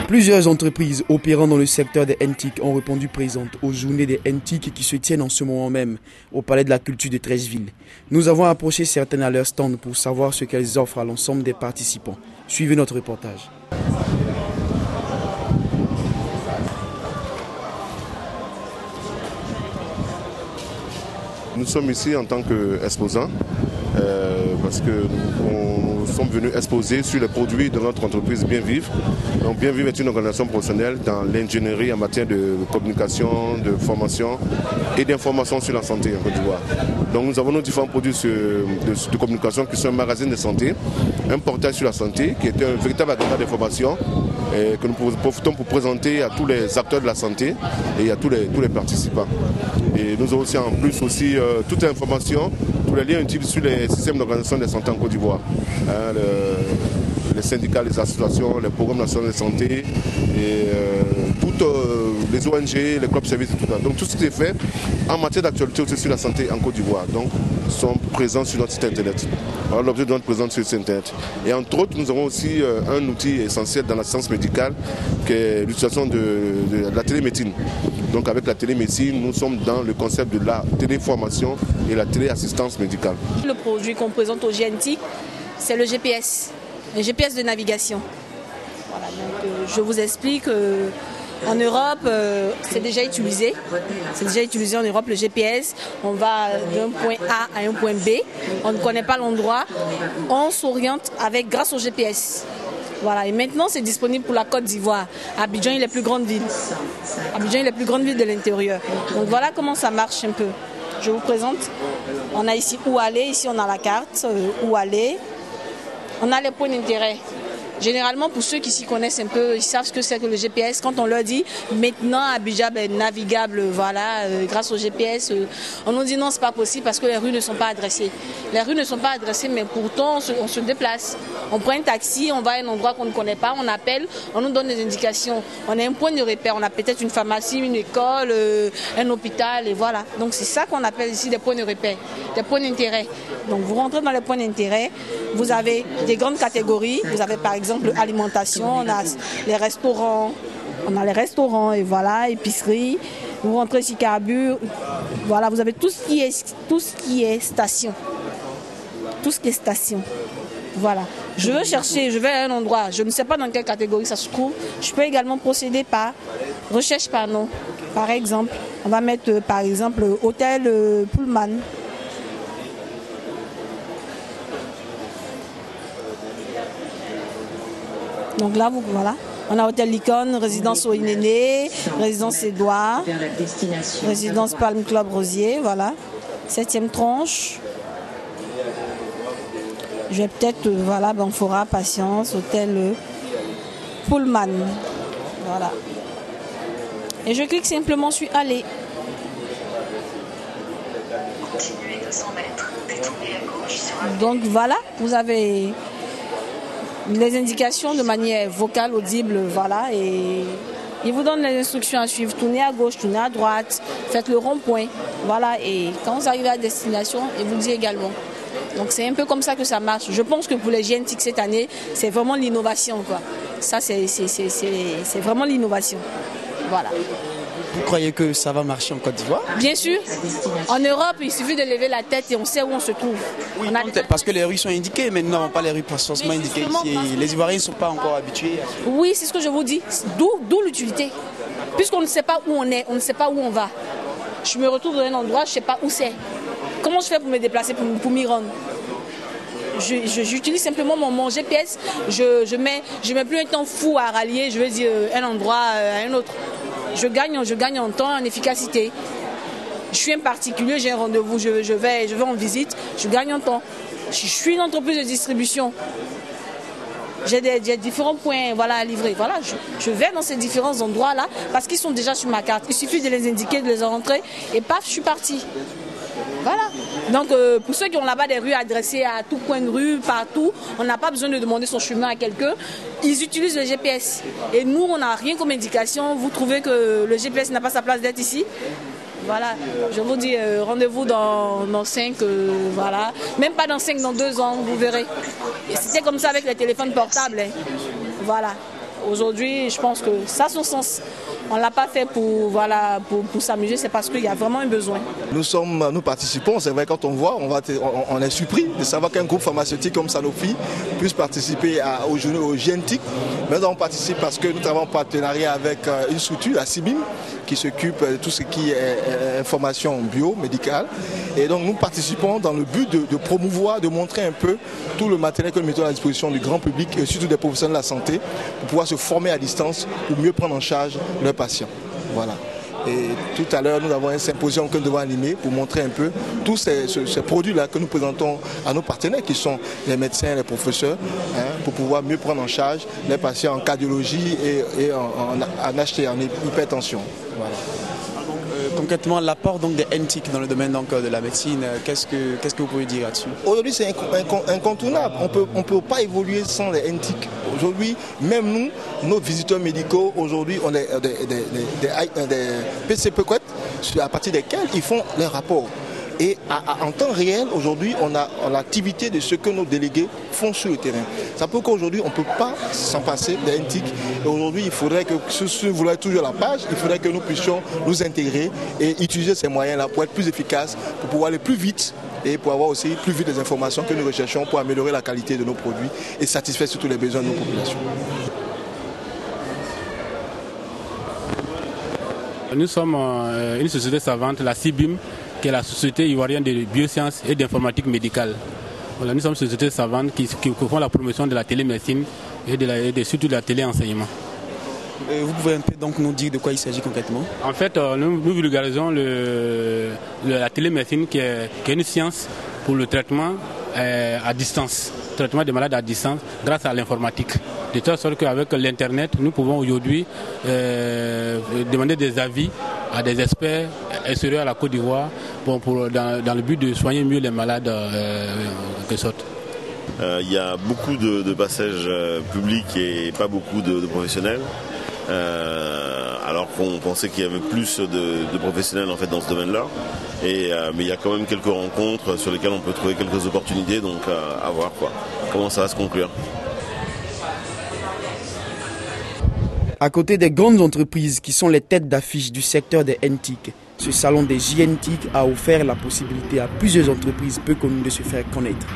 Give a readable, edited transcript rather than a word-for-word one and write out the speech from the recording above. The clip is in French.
Plusieurs entreprises opérant dans le secteur des NTIC ont répondu présentes aux journées des NTIC qui se tiennent en ce moment même au Palais de la Culture de Treichville. Nous avons approché certaines à leur stand pour savoir ce qu'elles offrent à l'ensemble des participants. Suivez notre reportage. Nous sommes ici en tant qu'exposants parce que nous sommes venus exposer sur les produits de notre entreprise Bien Vivre. Donc Bien Vivre est une organisation professionnelle dans l'ingénierie en matière de communication, de formation et d'information sur la santé en Côte d'Ivoire. Donc nous avons nos différents produits de communication qui sont un magazine de santé, un portail sur la santé qui est un véritable agrégat d'information que nous profitons pour présenter à tous les acteurs de la santé et à tous les participants. Et nous avons aussi en plus toute l'information, tous les liens utiles sur les systèmes d'organisation de santé en Côte d'Ivoire. Les syndicats, les associations, les programmes nationaux de santé, et toutes les ONG, les clubs services, tout ça. Donc tout ce qui est fait en matière d'actualité aussi sur la santé en Côte d'Ivoire. Donc sont présents sur notre site internet. Alors l'objet de notre présence sur le site internet. Et entre autres, nous avons aussi un outil essentiel dans la science médicale qui est l'utilisation de la télémédecine. Donc avec la télémédecine, nous sommes dans le concept de la téléformation et la téléassistance médicale. Le produit qu'on présente au GNT, c'est le GPS. Le GPS de navigation. Voilà, donc, je vous explique, en Europe, c'est déjà utilisé. C'est déjà utilisé en Europe, le GPS. On va d'un point A à un point B. On ne connaît pas l'endroit. On s'oriente grâce au GPS. Voilà, et maintenant c'est disponible pour la Côte d'Ivoire. Abidjan est la plus grande ville. Abidjan est la plus grande ville de l'intérieur. Donc voilà comment ça marche un peu. Je vous présente. On a ici où aller. Ici on a la carte, où aller. On a les points d'intérêt. Généralement, pour ceux qui s'y connaissent un peu, ils savent ce que c'est que le GPS. Quand on leur dit maintenant Abidjan est navigable, voilà, grâce au GPS, on nous dit non, c'est pas possible parce que les rues ne sont pas adressées. Les rues ne sont pas adressées, mais pourtant on se déplace. On prend un taxi, on va à un endroit qu'on ne connaît pas, on appelle, on nous donne des indications. On a un point de repère, on a peut-être une pharmacie, une école, un hôpital, et voilà. Donc c'est ça qu'on appelle ici des points de repère, des points d'intérêt. Donc vous rentrez dans les points d'intérêt, vous avez des grandes catégories, vous avez par exemple alimentation, on a les restaurants, et voilà, épicerie. Vous rentrez ici Carbure, voilà, vous avez tout ce qui est station, Voilà. Je vais à un endroit, je ne sais pas dans quelle catégorie ça se trouve. Je peux également procéder par recherche par nom. Par exemple, on va mettre par exemple hôtel Pullman. Donc là, voilà, on a Hôtel Licon, résidence Oinéné, résidence Édouard, résidence Palm Club Rosier, voilà, 7e tranche. Je vais peut-être, voilà, Banfora, Patience, Hôtel Pullman, voilà. Et je clique simplement sur Aller. Continuez 200 mètres, détournez à gauche sur un... Donc voilà, vous avez les indications de manière vocale, audible, voilà, et il vous donne les instructions à suivre. Tournez à gauche, tournez à droite, faites le rond-point, voilà, et quand vous arrivez à destination, il vous dit également. Donc c'est un peu comme ça que ça marche. Je pense que pour les GNTIC cette année, c'est vraiment l'innovation, quoi. Ça, c'est vraiment l'innovation, voilà. Vous croyez que ça va marcher en Côte d'Ivoire? Bien sûr. En Europe, il suffit de lever la tête et on sait où on se trouve. Oui, parce que les rues sont indiquées, mais non, pas les rues forcément indiquées. Les Ivoiriens ne sont pas encore habitués. Oui, c'est ce que je vous dis. D'où l'utilité. Puisqu'on ne sait pas où on est, on ne sait pas où on va. Je me retrouve dans un endroit, je ne sais pas où c'est. Comment je fais pour me déplacer, pour m'y rendre? J'utilise simplement mon GPS. Je mets plus un temps fou à rallier, je veux dire, un endroit à un autre. Je gagne en temps, en efficacité. Je suis un particulier, j'ai un rendez-vous, je vais en visite, je gagne en temps. Je suis une entreprise de distribution. J'ai différents points, voilà, à livrer. Voilà, je vais dans ces différents endroits-là parce qu'ils sont déjà sur ma carte. Il suffit de les indiquer, de les rentrer et paf, je suis partie. Voilà. Donc pour ceux qui ont là-bas des rues adressées à tout coin de rue, partout, on n'a pas besoin de demander son chemin à quelqu'un. Ils utilisent le GPS. Et nous, on n'a rien comme indication. Vous trouvez que le GPS n'a pas sa place d'être ici? Voilà, je vous dis rendez-vous dans 5, voilà. Même pas dans 5, dans 2 ans, vous verrez. Et c'était comme ça avec les téléphones portables. Hein. Voilà. Aujourd'hui, je pense que ça a son sens. On ne l'a pas fait pour s'amuser, c'est parce qu'il y a vraiment un besoin. Nous participons, c'est vrai, quand on voit, on est surpris de savoir qu'un groupe pharmaceutique comme Sanofi puisse participer au GNTIC. Mais on participe parce que nous travaillons en partenariat avec une structure, la CIBIM, qui s'occupe de tout ce qui est information biomédicale. Et donc nous participons dans le but de promouvoir, de montrer un peu tout le matériel que nous mettons à la disposition du grand public et surtout des professionnels de la santé pour pouvoir se former à distance pour mieux prendre en charge leurs patients. Voilà. Et tout à l'heure, nous avons un symposium que nous devons animer pour montrer un peu tous ces produits-là que nous présentons à nos partenaires qui sont les médecins, les professeurs, pour pouvoir mieux prendre en charge les patients en cardiologie et en HT, en hypertension. Voilà. Concrètement, l'apport des NTIC dans le domaine de la médecine, qu'est-ce que vous pouvez dire là-dessus? Aujourd'hui, c'est incontournable. On ne peut pas évoluer sans les NTIC. Aujourd'hui, même nous, nos visiteurs médicaux, aujourd'hui, on a des PCP à partir desquels ils font leurs rapports. Et en temps réel, aujourd'hui, on a l'activité de ce que nos délégués font sur le terrain. Ça peut qu'aujourd'hui, on ne peut pas s'en passer des NTIC. Et aujourd'hui, il faudrait que, si vous voulez toujours la page, il faudrait que nous puissions nous intégrer et utiliser ces moyens-là pour être plus efficaces, pour pouvoir aller plus vite et pour avoir aussi plus vite des informations que nous recherchons pour améliorer la qualité de nos produits et satisfaire surtout les besoins de nos populations. Nous sommes une société savante, la CIBIM, qui est la Société ivoirienne de biosciences et d'informatique médicale. Voilà, nous sommes une société savante qui font la promotion de la télémédecine et surtout de la téléenseignement. Vous pouvez un peu donc nous dire de quoi il s'agit concrètement? En fait, nous vulgarisons la télémédecine qui est une science pour le traitement à distance, traitement des malades à distance grâce à l'informatique. De telle sorte qu'avec l'Internet, nous pouvons aujourd'hui demander des avis à des experts extérieurs à la Côte d'Ivoire dans le but de soigner mieux les malades que sorte. Il y a beaucoup de passages publics et pas beaucoup de professionnels. Alors qu'on pensait qu'il y avait plus de professionnels en fait dans ce domaine-là. Mais il y a quand même quelques rencontres sur lesquelles on peut trouver quelques opportunités, donc à voir comment ça va se conclure. À côté des grandes entreprises qui sont les têtes d'affiche du secteur des NTIC, ce salon des JNTIC a offert la possibilité à plusieurs entreprises peu connues de se faire connaître.